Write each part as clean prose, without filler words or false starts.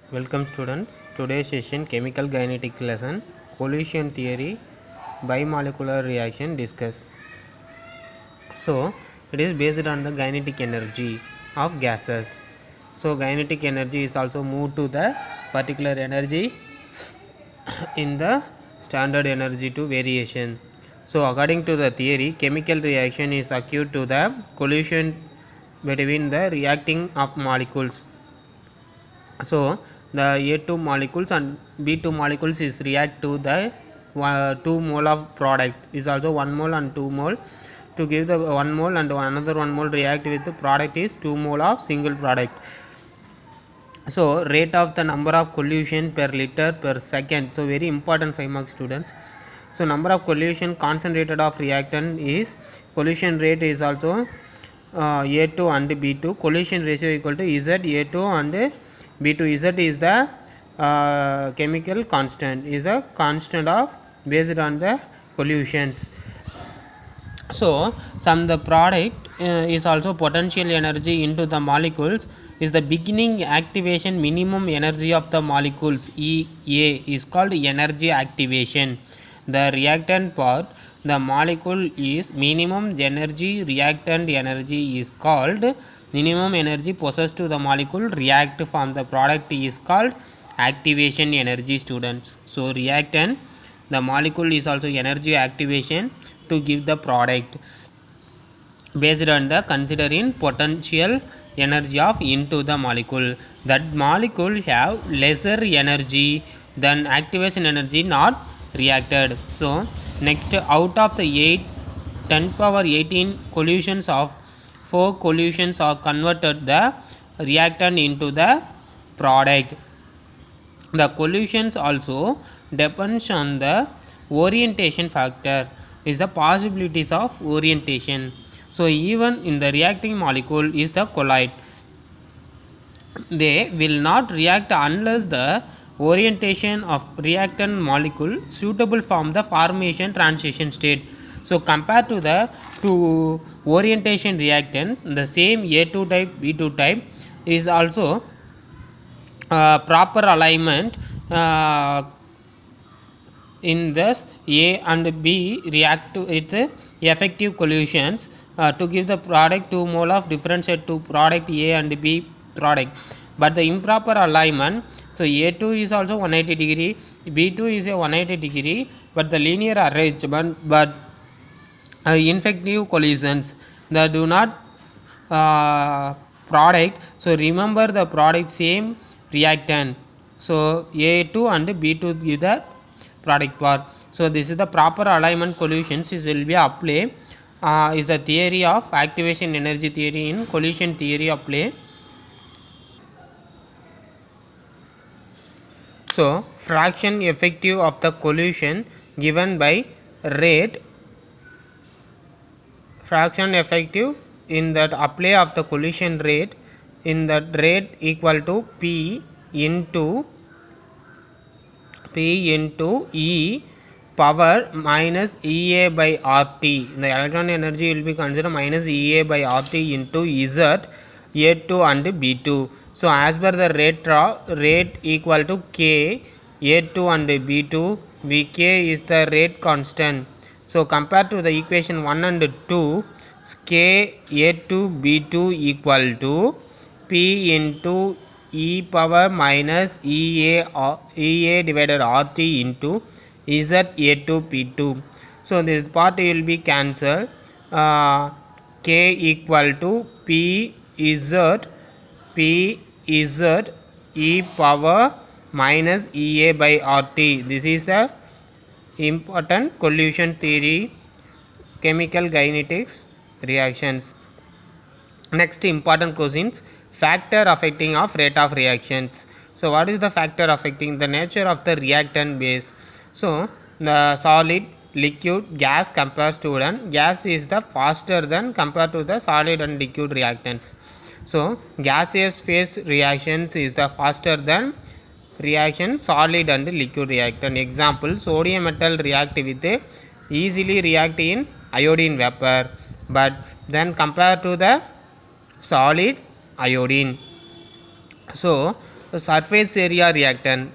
Welcome students. Today's session chemical kinetics lesson collision theory bimolecular reaction discuss. So it is based on the kinetic energy of gases. So kinetic energy is also moved to the particular energy in the standard energy to variation. So according to the theory, chemical reaction is occurred to the collision between the reacting of molecules. So the A2 molecules and B2 molecules is react to the 2 mole of product is also 1 mole and 2 mole to give the 1 mole and another 1 mole react with the product is 2 mole of single product. So rate of the number of collision per liter per second. So very important 5 mark students. So number of collision concentrated of reactant is collision rate is also A2 and B2. Collision ratio equal to Z A2 and B2. Z is the chemical constant, is the constant of based on the collisions. So the product is also potential energy into the molecules is the beginning activation minimum energy of the molecules. EA is called energy activation. The reactant part, the molecule is minimum energy, reactant energy is called minimum energy possessed to the molecule react from the product is called activation energy students. So reactant, the molecule is also energy activation to give the product based on the considering potential energy of into the molecule. That molecule have lesser energy than activation energy not reacted. So next, out of the 10 power 18 collisions of 4 collisions are converted the reactant into the product. The collisions also depends on the orientation factor is the possibilities of orientation. So even in the reacting molecule is the collide, they will not react unless the orientation of reactant molecule suitable from the formation transition state. So compared to the two orientation reactant, the same A2 type B2 type is also proper alignment in this A and B react to its effective collisions to give the product 2 mole of differentiate to product A and B product. But the improper alignment, so A2 is also 180 degree, B2 is a 180 degree, but the linear arrangement but effective collisions that do not product. So remember the product same reactant. So A2 and B2 give the product part. So this is the proper alignment collisions is will be apply is the theory of activation energy theory in collision theory of play. So fraction effective of the collision given by rate, fraction effective in that apply of the collision rate in that rate equal to P into E power minus EA by RT. The electron energy will be considered minus EA by RT into Z A2 and B2. So as per the rate equal to K A2 and B2, K is the rate constant. So compared to the equation 1 and 2, K A2 B2 equal to P into E power minus EA divided RT into Z A2 P2. So this part will be cancelled. K equal to P Z E power minus EA by RT. This is the important collision theory chemical kinetics reactions. Next important questions, factor affecting of rate of reactions. So what is the factor affecting the nature of the reactant base? So the solid, liquid, gas compared student, gas is the faster than compared to the solid and liquid reactants. So gaseous phase reactions is the faster than reaction solid and liquid reactant. Example, sodium metal react with easily react in iodine vapor, but then compared to the solid iodine. So surface area reactant.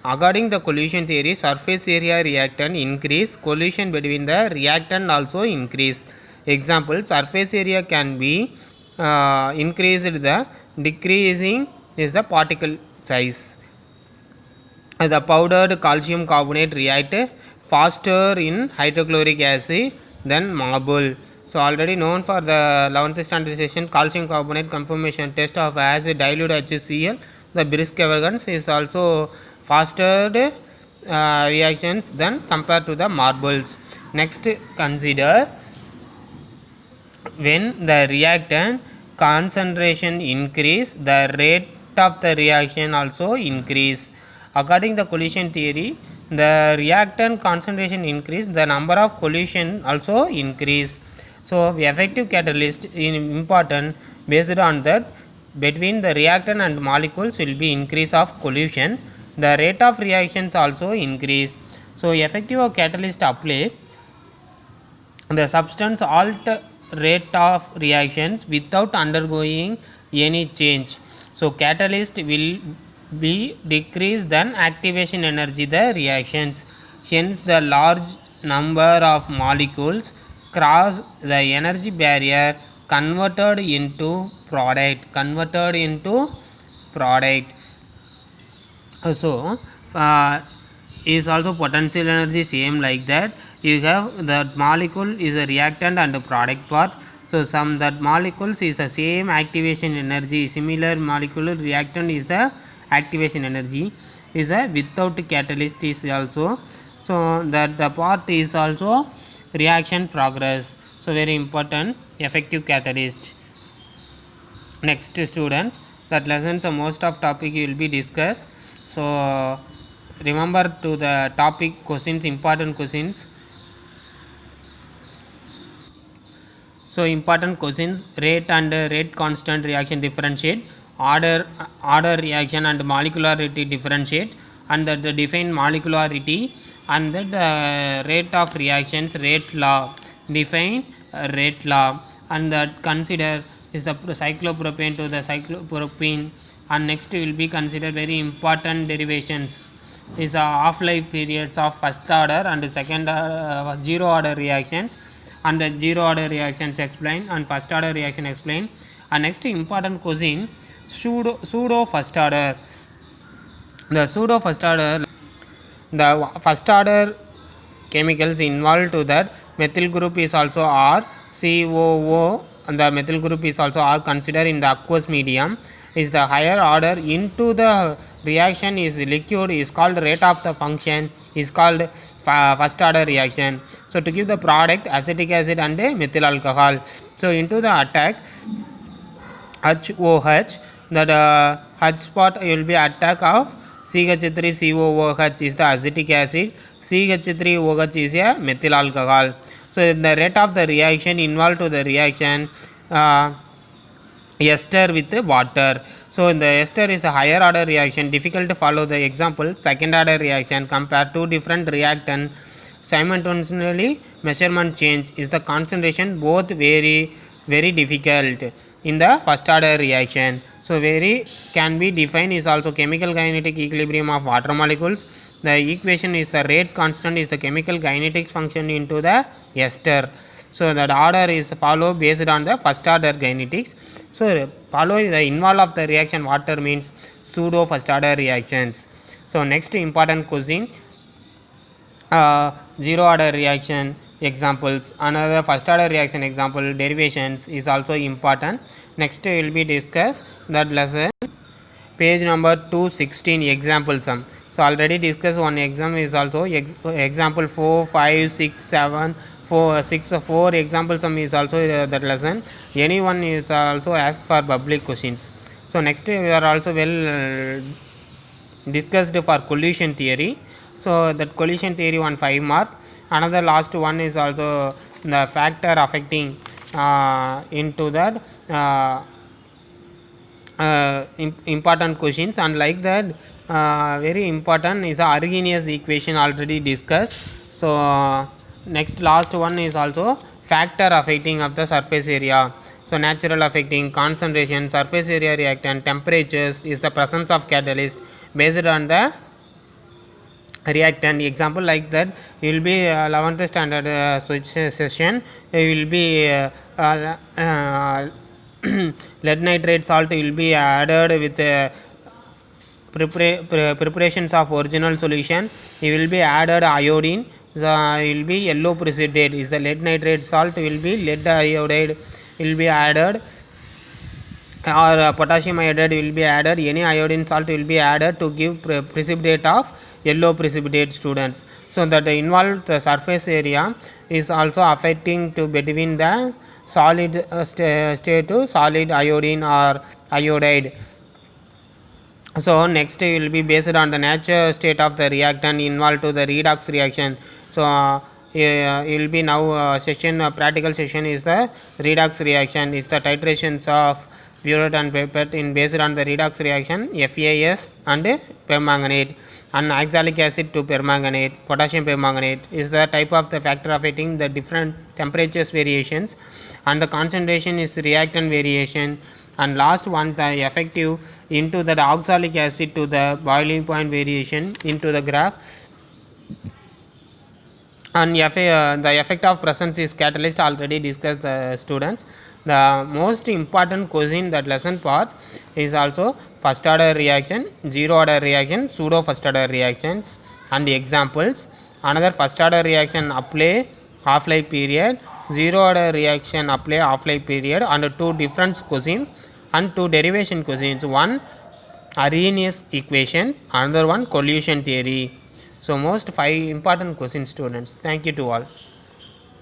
According the collision theory, surface area reactant increase, collision between the reactant also increase. Example, surface area can be increased, the decreasing is the particle size. The powdered calcium carbonate react faster in hydrochloric acid than marble. So already known for the 11th standard session, calcium carbonate conformation test of acid dilute HCl, the brisk emergence is also faster reactions than compared to the marbles. Next, consider when the reactant concentration increase, the rate of the reaction also increase. According to the collision theory, the reactant concentration increase, the number of collision also increase. So effective catalyst is important based on that between the reactant and molecules will be increase of collision, the rate of reactions also increase. So effective catalyst apply, the substance alter rate of reactions without undergoing any change. So catalyst will be decrease than activation energy the reactions, hence the large number of molecules cross the energy barrier, converted into product. So is also potential energy same like that. You have that molecule is a reactant and a product part. So some that molecules is the same activation energy, similar molecular reactant is the activation energy, is a without catalyst is also. So that the part is also reaction progress. So very important, effective catalyst. Next students, that lessons most of topic will be discussed. So remember to the topic questions, important questions. So important questions, rate and rate constant reaction differentiate, order reaction and molecularity differentiate, and the define molecularity, and the rate of reactions, rate law, define rate law, and that consider is the cyclopropane to the cyclopropene. And next will be consider very important derivations is the half-life periods of first order and second zero order reactions, and the zero order reactions explain and first order reaction explain. And next important question, pseudo first order. The pseudo first order, the first order chemicals involved to that methyl group is also R, COO, and the methyl group is also R considered in the aqueous medium, is the higher order into the reaction is liquid is called rate of the function is called first order reaction. So to give the product acetic acid and methyl alcohol, so into the attack HOH, that H spot will be attack of CH3COOH is the acetic acid, CH3OH is a methyl alcohol. So the rate of the reaction involved to the reaction ester with water. So the ester is a higher order reaction, difficult to follow the example. Second order reaction, compare two different reactant, simultaneously measurement change is the concentration both very difficult in the first order reaction. So very can be defined is also chemical kinetic equilibrium of water molecules. The equation is the rate constant is the chemical kinetics function into the ester. So that order is follow based on the first order kinetics. So follow the involve of the reaction water means pseudo first order reactions. So next important question, zero order reaction examples, another first order reaction example derivations is also important. Next will be discussed that lesson page number 216 example sum. So already discussed one exam is also example 4, 5, 6, 7, 4, 6, 4 example sum is also that lesson. Anyone is also asked for public questions. So next we are also well discussed for collision theory. So that collision theory 5 mark. Another last one is also the factor affecting into that important questions, and like that very important is the Arrhenius equation already discussed. So next last one is also factor affecting of the surface area. So natural affecting concentration, surface area reactant, temperatures is the presence of catalyst based on the reactant. Example like that will be 11th standard switch session. It will be lead nitrate salt will be added with preparations of original solution. It will be added iodine. It will be yellow precipitate. Is the lead nitrate salt will be lead iodide will be added, or potassium iodide will be added. Any iodine salt will be added to give precipitate of yellow precipitate, students. So that involved the surface area is also affecting to between the solid state to solid iodine or iodide. So next will be based on the natural state of the reactant involved to the redox reaction. So it will be now session practical session is the redox reaction, is the titrations of burette and pipette in based on the redox reaction FAS and permanganate, and oxalic acid to permanganate, potassium permanganate is the type of the factor affecting the different temperatures variations, and the concentration is reactant variation. And last one, the effective into the oxalic acid to the boiling point variation into the graph. And the effect of presence is catalyst already discussed the students. The most important question that lesson part is also first order reaction, zero order reaction, pseudo first order reactions and examples. Another first order reaction apply half life period, zero order reaction apply half life period, and two different questions and two derivation questions, one Arrhenius equation, another one collision theory. So most 5 important questions, students. Thank you to all.